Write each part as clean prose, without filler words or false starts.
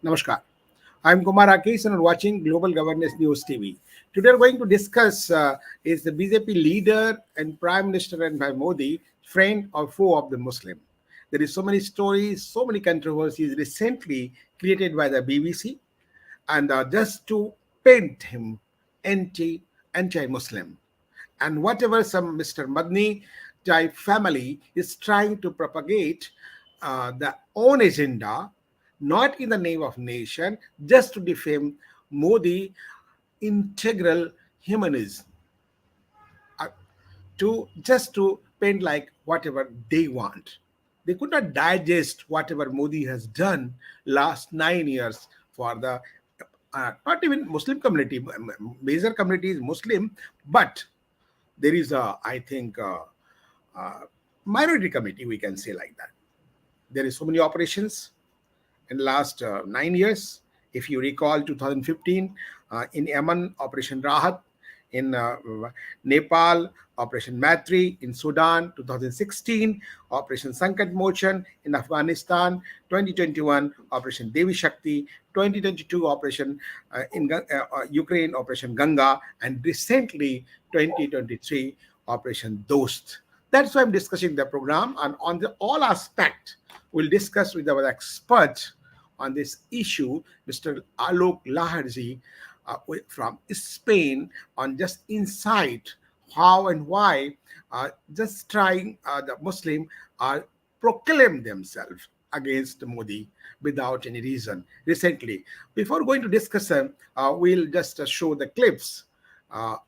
Namaskar. I'm Kumar Rakesh and you're watching Global Governance News TV. Today we're going to discuss is the BJP leader and Prime Minister and by Modi friend or foe of the Muslim. There is so many stories, so many controversies recently created by the BBC and just to paint him anti-Muslim. And whatever some Mr. Madni type family is trying to propagate the own agenda, not in the name of nation, just to defame Modi integral humanism, uh, to just to paint like whatever they want. They could not digest whatever Modi has done last 9 years for the not even Muslim community. Major community is Muslim, but there is a, I think, uh, minority committee, we can say like that. There is so many operations in the last 9 years. If you recall 2015, in Yemen, Operation Rahat, in Nepal, Operation Matri, in Sudan, 2016, Operation Sankat Mochan, in Afghanistan, 2021, Operation Devi Shakti, 2022, Operation in Ukraine, Operation Ganga, and recently, 2023, Operation Dost. That's why I'm discussing the program, and on the all aspect, we'll discuss with our expert on this issue, Mr. Alok Laharji from Spain, on just insight how and why just trying the Muslim proclaim themselves against Modi without any reason recently. Before going to discuss them, we'll just show the clips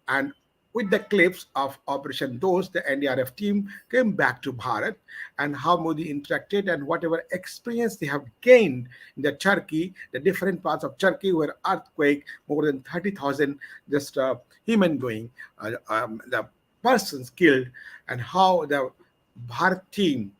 and with the clips of Operation Dost, the NDRF team came back to Bharat and how Modi interacted and whatever experience they have gained in the Turkey, the different parts of Turkey where earthquake, more than 30,000 just human going, the persons killed, and how the Bharat team,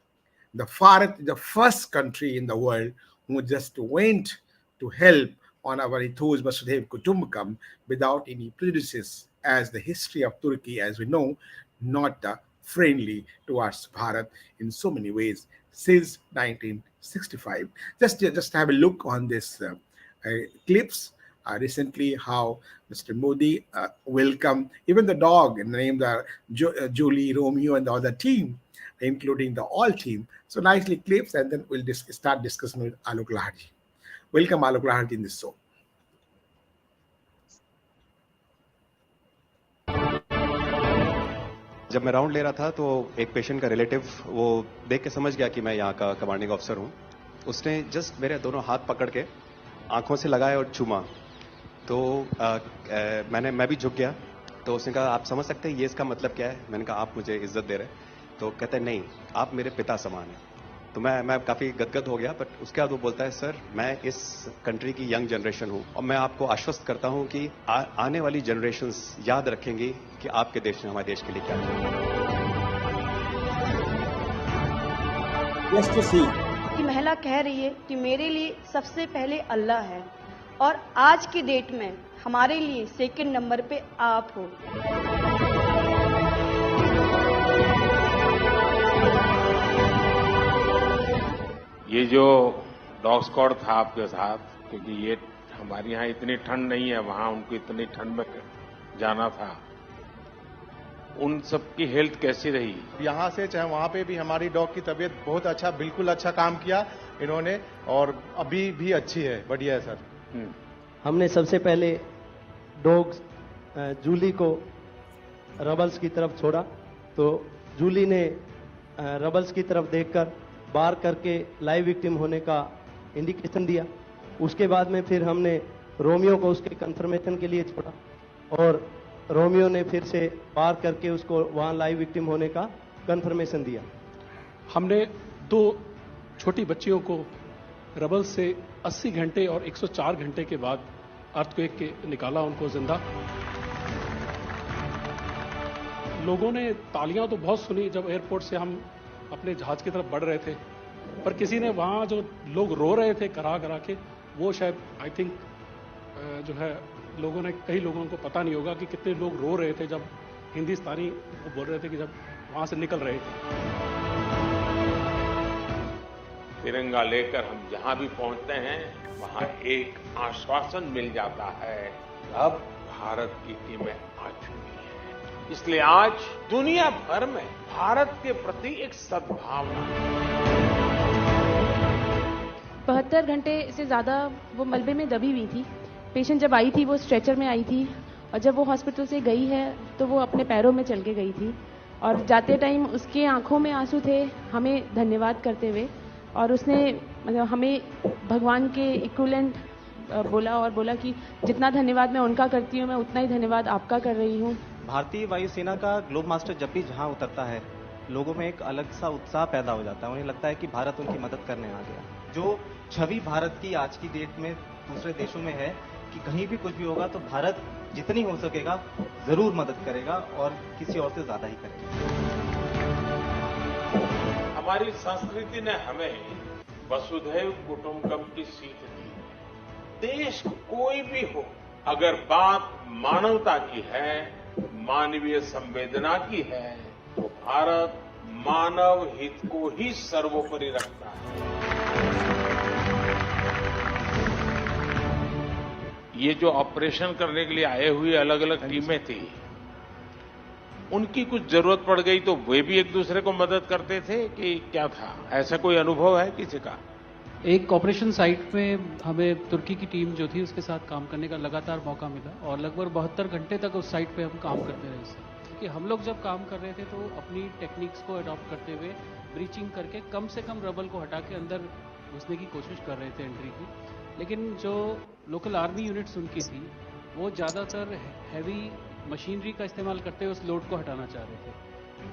the Bharat, the first country in the world who just went to help on our Ithos Vasudhaiv Kutumbakam without any prejudices, as the history of Turkey, as we know, not friendly towards Bharat in so many ways since 1965. Just have a look on this clips. Recently, how Mr. Modi welcomed even the dog named Julie, Romeo, and the other team, including the all team. So nicely clips, and then we'll start discussing with Alok Laharji. Welcome, Alok Laharji, in this show. जब मैं round ले रहा था तो एक patient का relative वो देख के समझ गया कि मैं यहाँ का कमांडिंग ऑफिसर हूँ. उसने जस्ट मेरे दोनों हाथ पकड़ के आंखों से लगाए और चूमा. तो मैं भी झुक गया. तो उसने कहा आप समझ सकते हैं ये इसका मतलब क्या है. मैंने कहा आप मुझे इज्जत दे रहे. तो कहते हैं नहीं, आप मेरे पिता समान हैं. तो मैं काफी गदगद हो गया. बट उसके बाद वो बोलता है सर मैं इस कंट्री की यंग जनरेशन हूं और मैं आपको आश्वस्त करता हूं कि आने वाली जनरेशंस याद रखेंगी कि आपके देश ने हमारे देश के लिए क्या किया. Just to see. कि महिला कह रही है कि मेरे लिए सबसे पहले अल्लाह है और आज की डेट में हमारे लिए सेकंड नंबर पे आप हो. ये जो डॉग स्क्वाड था आपके साथ, क्योंकि ये हमारे यहाँ इतनी ठंड नहीं है, वहाँ उनको इतनी ठंड में जाना था, उन सब की हेल्थ कैसी रही? यहाँ से चाहे वहाँ पे भी हमारी डॉग की तबीयत बहुत अच्छा, बिल्कुल अच्छा काम किया इन्होंने और अभी भी अच्छी है, बढ़िया है सर. हमने सबसे पहले डॉग जूली को रबल्स की तरफ छोड़ा तो जूली ने रबल्स की तरफ देखकर बार करके लाइव विक्टिम होने का इंडिकेशन दिया. उसके बाद में फिर हमने रोमियो को उसके कंफर्मेशन के लिए छोड़ा और रोमियो ने फिर से बार करके उसको वहां लाइव विक्टिम होने का कंफर्मेशन दिया. हमने दो छोटी बच्चियों को रबल से 80 घंटे और 104 घंटे के बाद अर्थक्वेक के निकाला उनको जिंदा. लोगों ने तालियां तो बहुत सुनी जब एयरपोर्ट से हम अपने जहाज की तरफ बढ़ रहे थे, पर किसी ने वहां जो लोग रो रहे थे करा करा के, वो शायद आई थिंक जो है लोगों ने, कई लोगों को पता नहीं होगा कि कितने लोग रो रहे थे जब हिंदुस्तानी वो बोल रहे थे कि जब वहां से निकल रहे थे. तिरंगा लेकर हम जहां भी पहुंचते हैं वहां एक आश्वासन मिल जाता है, अब भारत की टीमें आ चुकी हैं। इसलिए आज दुनिया भर में भारत के प्रति एक सद्भावना है। 72 घंटे से ज़्यादा वो मलबे में दबी हुई थी। पेशेंट जब आई थी वो स्ट्रेचर में आई थी, और जब वो हॉस्पिटल से गई है तो वो अपने पैरों में चल के गई थी, और जाते टाइम उसके आंखों में आंसू थे हमें धन्यवाद करते हुए, और उसने मतलब हमें भगवान के इक्विवेलेंट बोला, और बोला कि जितना धन्यवाद मैं उनका करती हूँ मैं उतना ही धन्यवाद आपका कर रही हूँ। भारतीय वायुसेना का ग्लोब मास्टर जब भी जहां उतरता है, लोगों में एक अलग सा उत्साह पैदा हो जाता है। उन्हें लगता है कि भारत उनकी मदद करने आ गया। जो छवि भारत की आज की डेट में दूसरे देशों में है कि कहीं भी कुछ भी होगा तो भारत जितनी हो सकेगा जरूर मदद करेगा, और किसी और से ज्यादा ही करेगा। हमारी संस्कृति ने हमें वसुधैव कुटुंबकम की सीख दी। देश कोई भी हो, अगर बात मानवता की है, मानवीय संवेदना की है, तो भारत मानव हित को ही सर्वोपरि रखता है। ये जो ऑपरेशन करने के लिए आए हुए अलग अलग टीमें थी, उनकी कुछ जरूरत पड़ गई तो वे भी एक दूसरे को मदद करते थे कि क्या था? ऐसा कोई अनुभव है किसी का? एक ऑपरेशन साइट में हमें तुर्की की टीम जो थी उसके साथ काम करने का लगातार मौका मिला, और लगभग 72 घंटे तक उस साइट पे हम काम करते रहे उससे। क्योंकि हम लोग जब काम कर रहे थे तो अपनी टेक्निक्स को अडॉप्ट करते हुए ब्रीचिंग करके कम से कम रबल को हटा के अंदर घुसने की कोशिश कर रहे थे एंट्री की। लेकिन जो लोकल आर्मी यूनिट्स उनकी थी वो ज़्यादातर हैवी मशीनरी का इस्तेमाल करते हुए उस लोड को हटाना चाह रहे थे।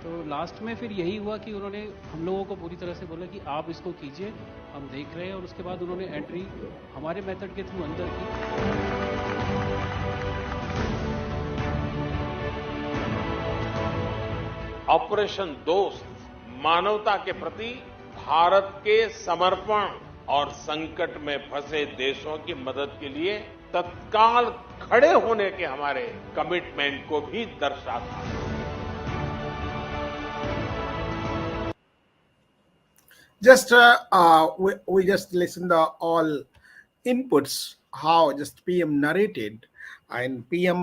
तो लास्ट में फिर यही हुआ कि उन्होंने हम लोगों को पूरी तरह से बोला कि आप इसको कीजिए, हम देख रहे हैं, और उसके बाद उन्होंने एंट्री हमारे मेथड के थ्रू अंदर की। ऑपरेशन दोस्त मानवता के प्रति भारत के समर्पण और संकट में फंसे देशों की मदद के लिए तत्काल खड़े होने के हमारे कमिटमेंट को भी दर्शाता है। Just we just listen the all inputs how just PM narrated, and PM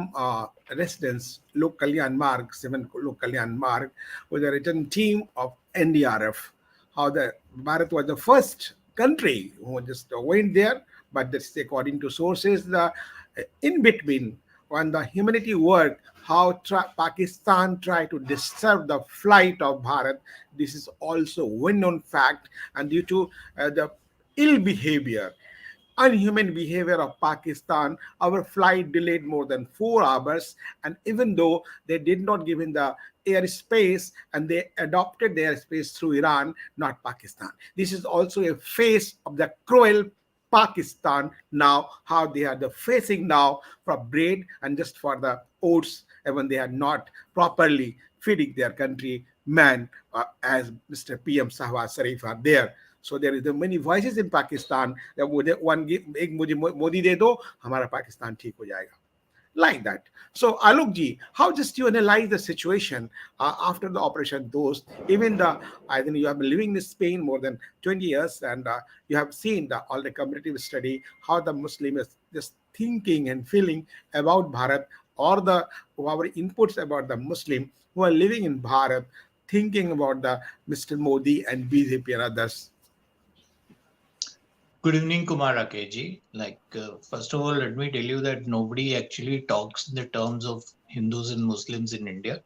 residence Lok Kalyan Marg 7 Lok Kalyan Marg with a written team of NDRF. How the Bharat was the first country who just went there, but that's according to sources. The in between when the humanity work, how Pakistan tried to disturb the flight of Bharat. This is also well-known fact, and due to the ill behavior, unhuman behavior of Pakistan, our flight delayed more than 4 hours. And even though they did not give in the airspace, and they adopted the airspace through Iran, not Pakistan. This is also a face of the cruel Pakistan now, how they are the facing now for bread and just for the oats, when they are not properly feeding their country man, as Mr. PM Shahbaz Sharif are there. So there is the many voices in Pakistan that one एक मुझे मोदी दे दो हमारा पाकिस्तान ठीक हो जाएगा, like that. So Alok ji, how just you analyze the situation after the operation Dost? Even the, I think you have been living in Spain more than 20 years, and you have seen all the comparative study how the Muslim is just thinking and feeling about Bharat, or the our inputs about the Muslim who are living in Bharat, thinking about the Mr. Modi and BJP and others. Good evening, Kumar Rakesh ji. First of all, let me tell you that nobody actually talks in the terms of Hindus and Muslims in India.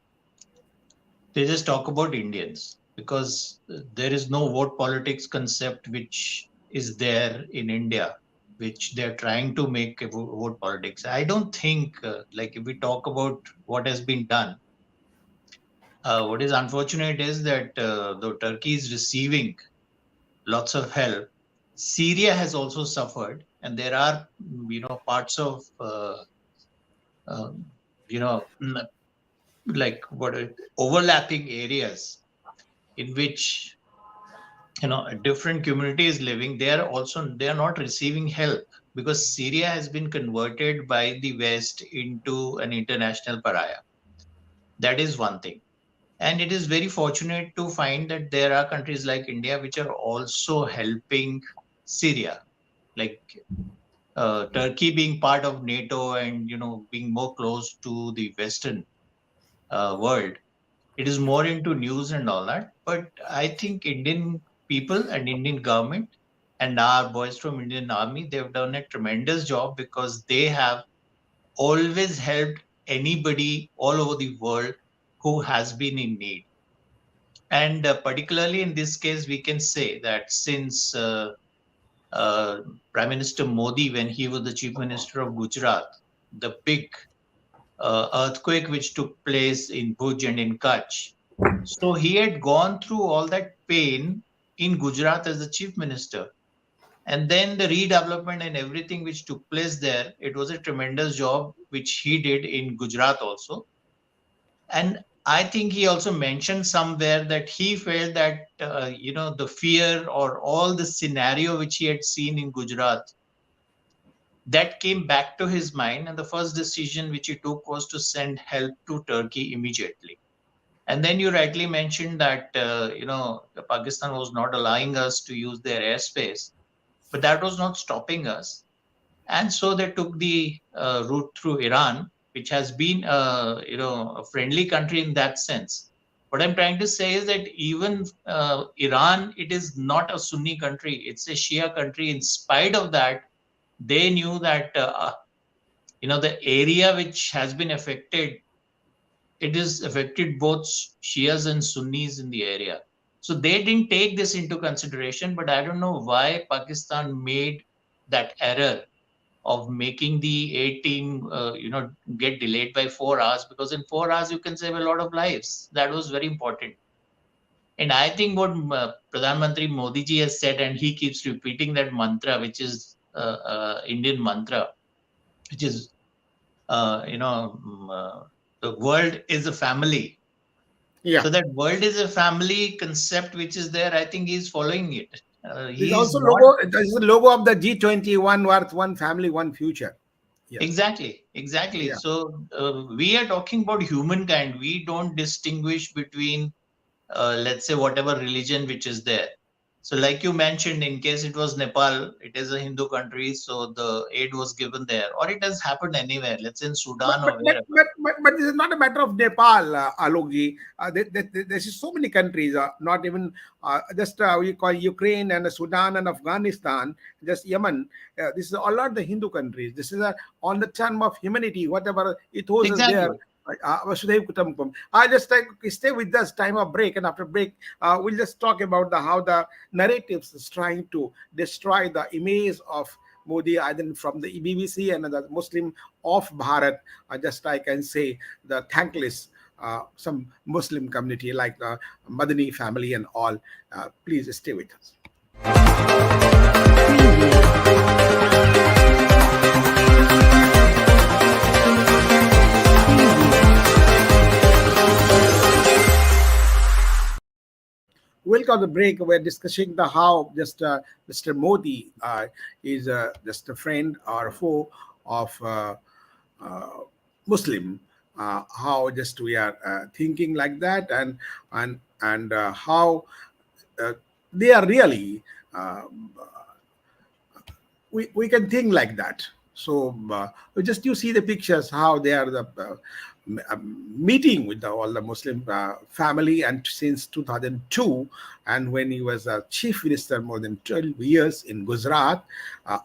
They just talk about Indians, because there is no vote politics concept which is there in India, which they're trying to make a vote politics. I don't think, if we talk about what has been done, what is unfortunate is that though Turkey is receiving lots of help, Syria has also suffered, and there are, parts of, overlapping areas in which, a different community is living. They are not receiving help, because Syria has been converted by the West into an international pariah. That is one thing. And it is very fortunate to find that there are countries like India which are also helping Syria, like Turkey being part of NATO and being more close to the Western world. It is more into news and all that. But I think Indian people and Indian government and our boys from Indian Army, they've done a tremendous job because they have always helped anybody all over the world who has been in need. And particularly in this case, we can say that since uh, Prime Minister Modi, when he was the Chief Minister of Gujarat, the big earthquake which took place in Bhuj and in Kutch. So he had gone through all that pain in Gujarat as the Chief Minister. And then the redevelopment and everything which took place there, it was a tremendous job which he did in Gujarat also. And I think he also mentioned somewhere that he felt that the fear or all the scenario which he had seen in Gujarat, that came back to his mind, and the first decision which he took was to send help to Turkey immediately. And then you rightly mentioned that Pakistan was not allowing us to use their airspace, but that was not stopping us. And so they took the route through Iran, which has been a friendly country in that sense. What I'm trying to say is that even Iran, it is not a Sunni country; it's a Shia country. In spite of that, they knew that the area which has been affected, it is affected both Shias and Sunnis in the area. So they didn't take this into consideration. But I don't know why Pakistan made that error of making the A team, get delayed by 4 hours, because in 4 hours you can save a lot of lives. That was very important. And I think what Pradhan Mantri Modi ji has said, and he keeps repeating that mantra, which is Indian mantra, which is, the world is a family. Yeah. So that world is a family concept which is there, I think he's following it. This He's also not. logo. This is the logo of the G20. One Earth, one family, one future. Yes. Exactly. Yeah. So we are talking about humankind. We don't distinguish between, let's say, whatever religion which is there. So, like you mentioned, in case it was Nepal, it is a Hindu country, so the aid was given there, or it has happened anywhere, let's say in But Sudan but or but wherever. but but this is not a matter of Nepal, Alokji. There's so many countries, not even just we call Ukraine and Sudan and Afghanistan, just Yemen. This is all not the Hindu countries. This is on the term of humanity. Whatever ethos is there. Exactly. Vasudhaiva Kutumbakam. I just stay with us time of break, and after break, we'll just talk about how the narratives is trying to destroy the image of Modi, either from the BBC and the Muslim of Bharat, just I can say the thankless some Muslim community like the Madani family and all. Please stay with us. Welcome to the break. We're discussing the how just Mr. Modi is just a friend or a foe of uh, Muslim. How just we are thinking like that, and how uh, they are really uh, we can think like that. So just you see the pictures how they are the meeting with all the Muslim family, and since 2002, and when he was a chief minister more than 12 years in Gujarat.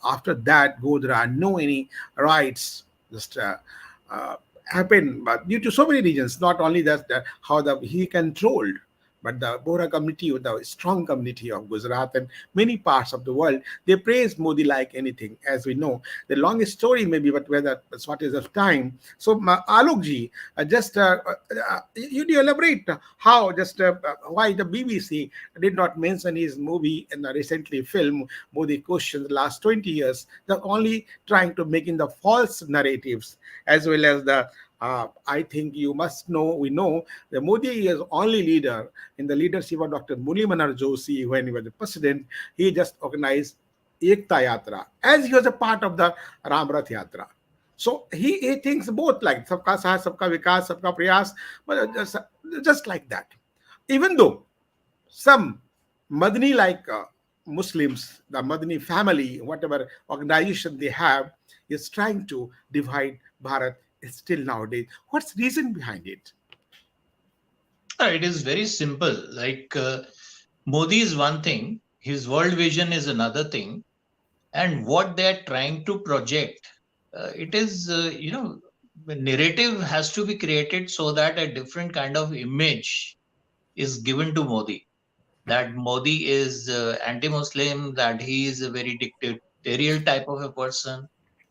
After that, Godra no any rights just happened, but due to so many reasons, not only that how the he controlled, but the Bohra community, or the strong community of Gujarat and many parts of the world, they praise Modi like anything. As we know, the longest story maybe, but whether what is of time. So, Alokji, just you elaborate how just why the BBC did not mention his movie in the recently film Modi questions the last 20 years. They're only trying to make in the false narratives, as well as the I think you must know, we know the Modi is only leader in the leadership of Dr. Murli Manohar Joshi. When he was the president, he just organized Ekta Yatra as he was a part of the Ram Rath Yatra. So he thinks both, like sabka sath, sabka vikas, sabka prayas, but just like that. Even though some Madani like Muslims, the Madani family, whatever organization they have, is trying to divide Bharat still nowadays. What's the reason behind it? It is very simple. Like Modi is one thing, his world vision is another thing, and what they are trying to project, it is, the narrative has to be created so that a different kind of image is given to Modi. That Modi is anti-Muslim, that he is a very dictatorial type of a person.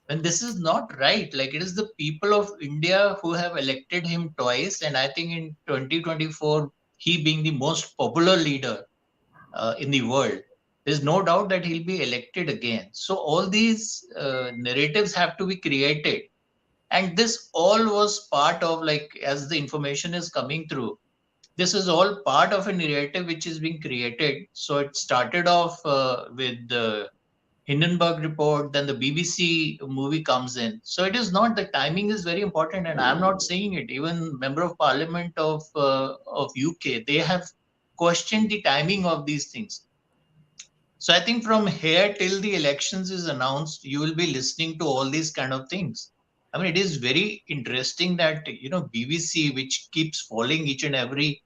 And this is not right. Like, it is the people of India who have elected him twice, and I think in 2024, he being the most popular leader in the world, there's no doubt that he'll be elected again. So all these narratives have to be created, and this all was part of, like, as the information is coming through, this is all part of a narrative which is being created. So it started off with the Hindenburg report, then the BBC movie comes in. So it is not, the timing is very important, and I'm not saying it. Even member of parliament of UK, they have questioned the timing of these things. So I think from here till the elections is announced, you will be listening to all these kind of things. I mean, it is very interesting that, BBC, which keeps following each and every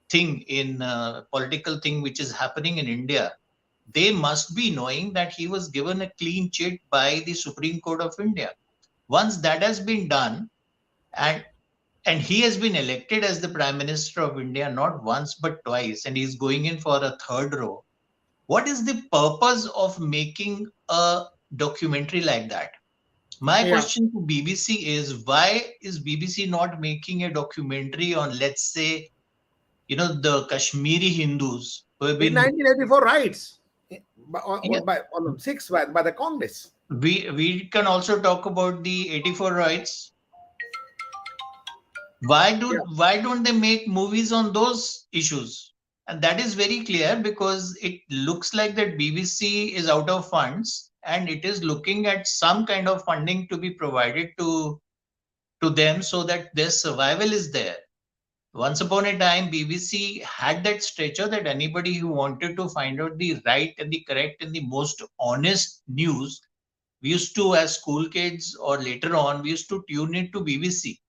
thing in political thing which is happening in India, they must be knowing that he was given a clean chit by the Supreme Court of India. Once that has been done, and he has been elected as the Prime Minister of India not once but twice, and he's going in for a third row. What is the purpose of making a documentary like that? My Yeah, question to BBC is, why is BBC not making a documentary on, let's say, the Kashmiri Hindus who have in been, 1984 rights, yeah, on 6 by the Congress. we can also talk about the 84 rights. Why don't they make movies on those issues? And that is very clear, because it looks like that BBC is out of funds, and it is looking at some kind of funding to be provided to them so that their survival is there. Once upon a time, BBC had that stature that anybody who wanted to find out the right and the correct and the most honest news, we used to, as school kids or later on, we used to tune into BBC.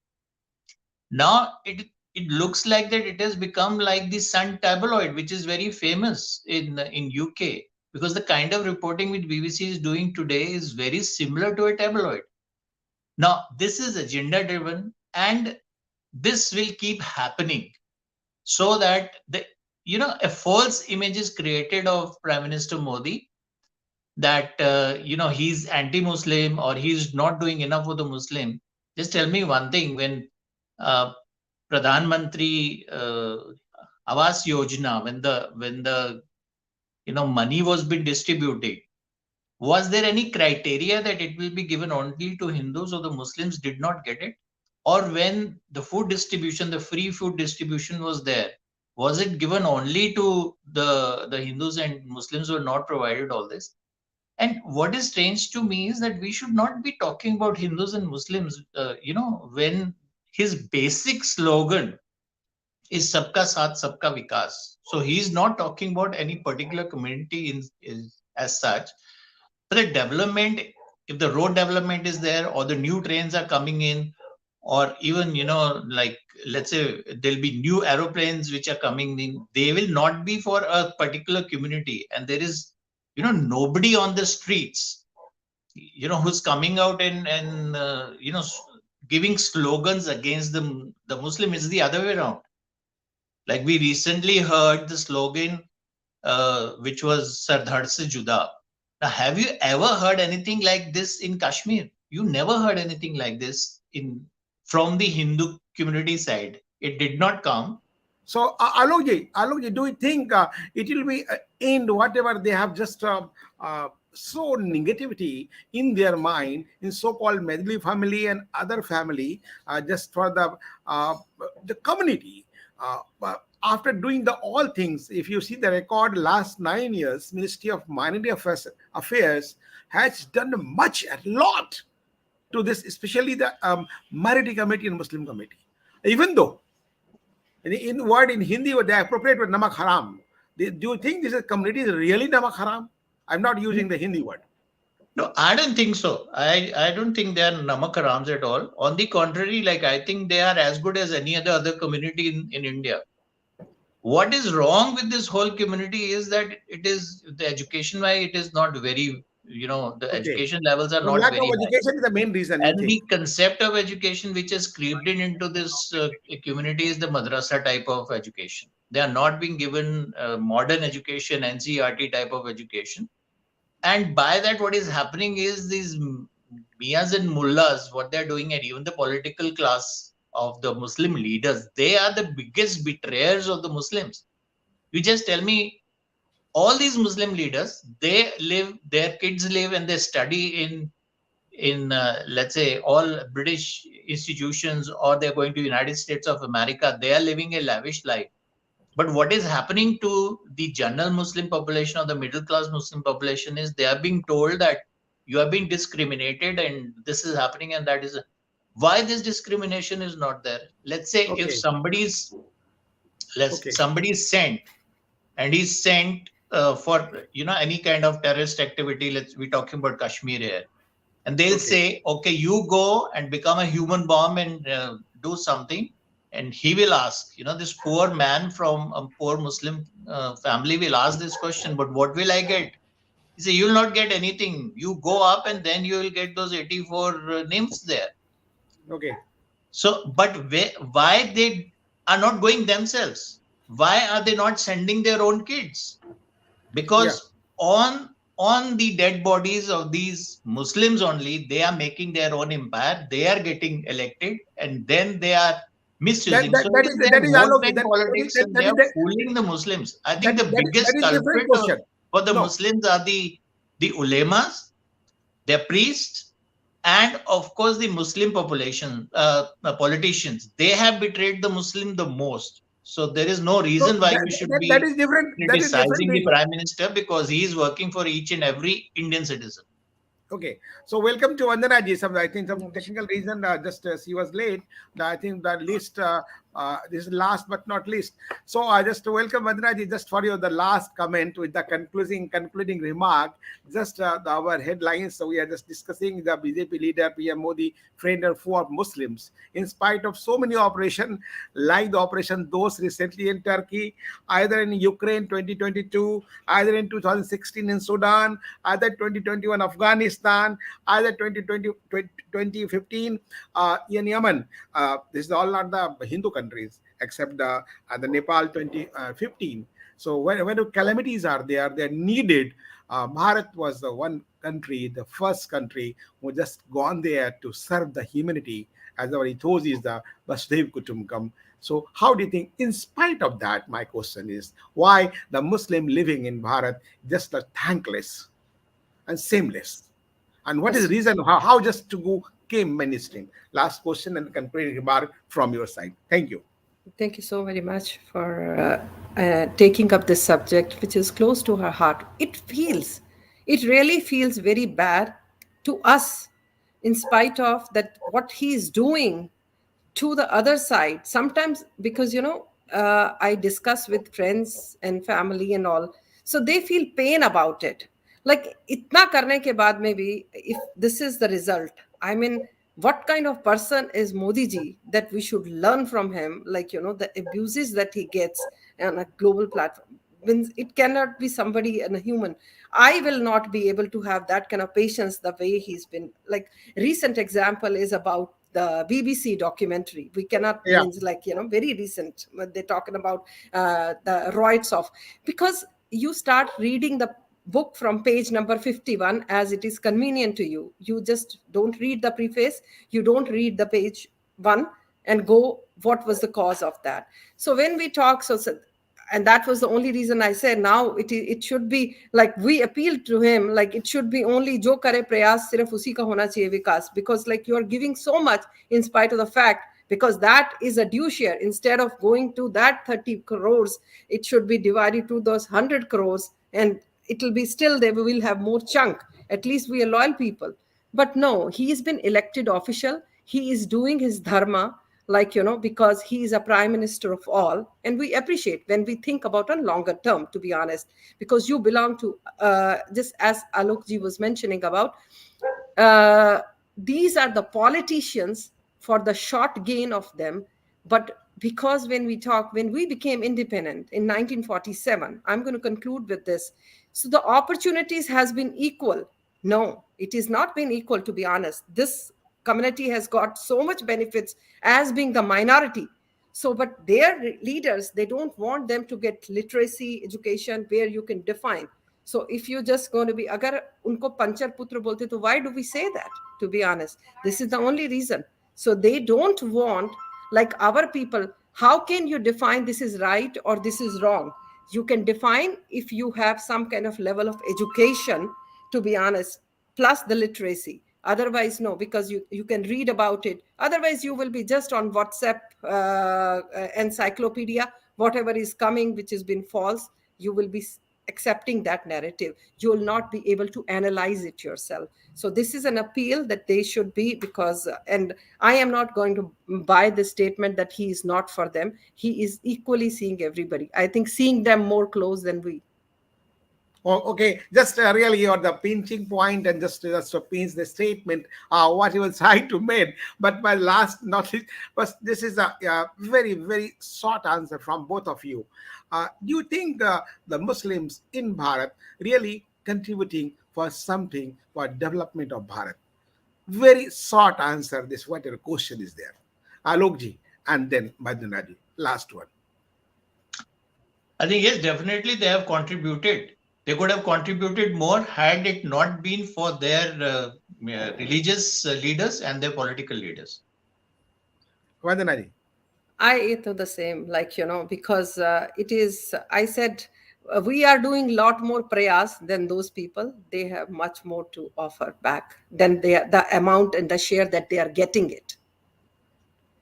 Now it looks like that it has become like the Sun tabloid, which is very famous in UK, because the kind of reporting which BBC is doing today is very similar to a tabloid. Now this is agenda driven, and this will keep happening, so that a false image is created of Prime Minister Modi, that he's anti-Muslim or he's not doing enough for the Muslim. Just tell me one thing: when uh, Pradhan Mantri Awas Yojana, when the money was being distributed, was there any criteria that it will be given only to Hindus or the Muslims did not get it? Or when the food distribution, the free food distribution was there, was it given only to the Hindus, and Muslims were not provided all this? And what is strange to me is that we should not be talking about Hindus and Muslims, when his basic slogan is Sabka Saath, Sabka Vikas. So he's not talking about any particular community as such. But the development, if the road development is there, or the new trains are coming in, or even, like, let's say there'll be new aeroplanes which are coming in, they will not be for a particular community. And there is, nobody on the streets, who's coming out and giving slogans against the Muslim. Is the other way around. Like, we recently heard the slogan, which was Sardhar se Juda. Now, have you ever heard anything like this in Kashmir? You never heard anything like this from the Hindu community side. It did not come. So, Alokji, do you think it will be end whatever they have just so negativity in their mind in so-called Medley family and other family, just for the community? But after doing the all things, if you see the record last 9 years, Ministry of Minority Affairs has done much, a lot to this, especially the minority committee and Muslim committee. Even though in word in Hindi, they appropriate word namak haram. Do you think this community is really namak haram? I'm not using the Hindi word. No, I don't think so. I don't think they are namakarams at all. On the contrary, like I think they are as good as any other community in India. What is wrong with this whole community is that it is the education why it is not very, the Okay. education levels are So not lack of very high. education is the main reason you And think. the concept of education which has creeped into this community is the madrasa type of education. They are not being given modern education, NCERT type of education. And by that, what is happening is these miyas and mullahs, what they're doing, and even the political class of the Muslim leaders, they are the biggest betrayers of the Muslims. You just tell me, all these Muslim leaders, their kids live and they study in let's say all British institutions, or they're going to United States of America. They are living a lavish life. But what is happening to the general Muslim population or the middle class Muslim population is they are being told that you are being discriminated and this is happening and that is why this discrimination is not there. Let's say if Okay. somebody's sent and he's sent for any kind of terrorist activity. We're talking about Kashmir here, and they'll Okay. say, okay, you go and become a human bomb and do something. And he will ask, this poor man from a poor Muslim family will ask this question, but what will I get? He say, you'll not get anything. You go up and then you will get those 84 names there. Okay. So, but why they are not going themselves? Why are they not sending their own kids? Because on the dead bodies of these Muslims only, they are making their own empire. They are getting elected, and then they are misusing. So it is their That is vote allocated. bank politics, and they are fooling the Muslims. I think the That biggest is different culprit question. for the No. Muslims are the ulemas, their priests, and of course the Muslim population, politicians. They have betrayed the Muslim the most. So there is no So reason why we should that be is different. That is different criticizing the reason. prime minister, because he is working for each and every Indian citizen. Okay, so welcome to Vandana ji. I think some technical reason, just she was late. I think the list, this is last but not least. So I just welcome Vandana ji just for the last comment with the concluding remark. Just our headlines. So we are just discussing the BJP leader PM Modi friend and foe of Muslims. In spite of so many operations, like the operation those recently in Turkey, either in Ukraine 2022, either in 2016 in Sudan, either 2021 Afghanistan, either 2015 in Yemen. This is all not the Hindu countries except the Nepal 2015. So when the calamities are there, they're needed. Bharat was the one country, the first country who just gone there to serve the humanity. As our ethos is the Vasudev Kutumbakam. So how do you think, in spite of that, my question is, why the Muslim living in Bharat just are thankless and shameless? And what is the reason how just to go came mainstream? Last question and concluding remark from your side. Thank you. Thank you so very much for taking up this subject, which is close to her heart. It really feels very bad to us, in spite of that, what he is doing to the other side. Sometimes, because, I discuss with friends and family and all, so they feel pain about it. Like, itna karne ke baad mein bhi, if this is the result, I mean, what kind of person is Modi ji that we should learn from him? Like, the abuses that he gets on a global platform. Means it cannot be somebody and a human. I will not be able to have that kind of patience the way he's been. Like, recent example is about the BBC documentary. We cannot means like, very recent. They're talking about the rights of, because you start reading the book from page number 51 as it is convenient to you. You just don't read the preface, you don't read the page 1 and go, what was the cause of that? So when we talk, and that was the only reason I said now it should be like we appeal to him, like it should be only jo kare prayas sirf usi ka hona chahiye vikas, because like you are giving so much in spite of the fact, because that is a due share. Instead of going to that 30 crores, it should be divided to those 100 crores, and it will be still there. We will have more chunk. At least we are loyal people. But no, he's been elected official. He is doing his dharma, like, because he is a prime minister of all. And we appreciate when we think about a longer term, to be honest, because you belong to, just as Alokji was mentioning about, uh, these are the politicians for the short gain of them. But because when we became independent in 1947, I'm going to conclude with this. So the opportunities has been equal. No, it is not been equal, to be honest. This community has got so much benefits as being the minority. So, but their leaders, they don't want them to get literacy education where you can define. So if you're just going to be, agar unko panchar putra bolte, to why do we say that? To be honest, this is the only reason. So they don't want, like our people. How can you define this is right or this is wrong? You can define if you have some kind of level of education, to be honest, plus the literacy. Otherwise, no, because you can read about it. Otherwise, you will be just on WhatsApp encyclopedia, whatever is coming, which has been false, you will be accepting that narrative. You will not be able to analyze it yourself. So this is an appeal that they should be, because, and I am not going to buy the statement that he is not for them. He is equally seeing everybody. I think seeing them more close than we. Oh, okay, just really you're the pinching point, and just to pinch the statement, what you was trying to make. But my last not least, but this is a very very short answer from both of you. Do you think the Muslims in Bharat really contributing for something for development of Bharat? Very short answer. This whatever question is there, Alokji, and then Badrinaji. Last one. I think yes, definitely they have contributed. They could have contributed more had it not been for their religious leaders and their political leaders. Badrinaji. I do the same, like, because it is, I said, we are doing a lot more prayas than those people. They have much more to offer back than the amount and the share that they are getting it.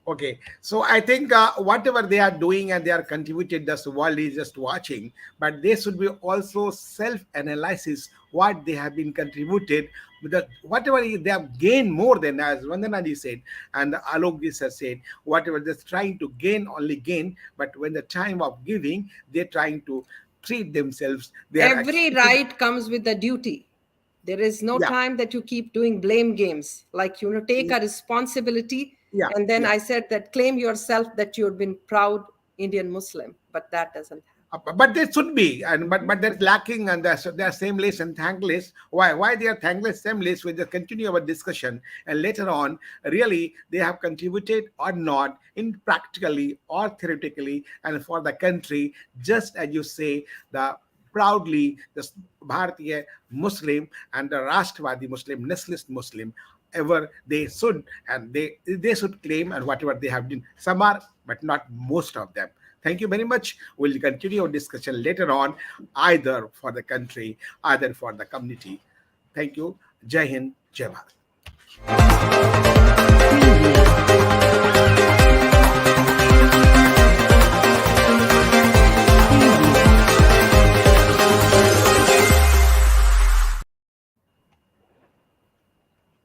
Okay, so I think whatever they are doing and they are contributed, the world is just watching, but they should be also self-analysis what they have been contributed with whatever they have gained more than, as Vandanaji said and Alok has said, whatever they're trying to gain only gain, but when the time of giving, they're trying to treat themselves. Every right comes with a duty. There is no time that you keep doing blame games. Like, take a responsibility. And then I said that claim yourself that you've been proud Indian Muslim, but that doesn't happen. But there should be, and but they're lacking, and they're shameless and thankless. Why they are thankless, shameless? We'll just continue our discussion, and later on, really they have contributed or not in practically or theoretically, and for the country, just as you say, the proudly the Bharatiya Muslim and the Rashtravadi Muslim, nationalist Muslim, ever they should, and they should claim, and whatever they have done, some are, but not most of them. Thank you very much. We'll continue our discussion later on, either for the country, either for the community. Thank you. Jai Hind, Jai Bharat.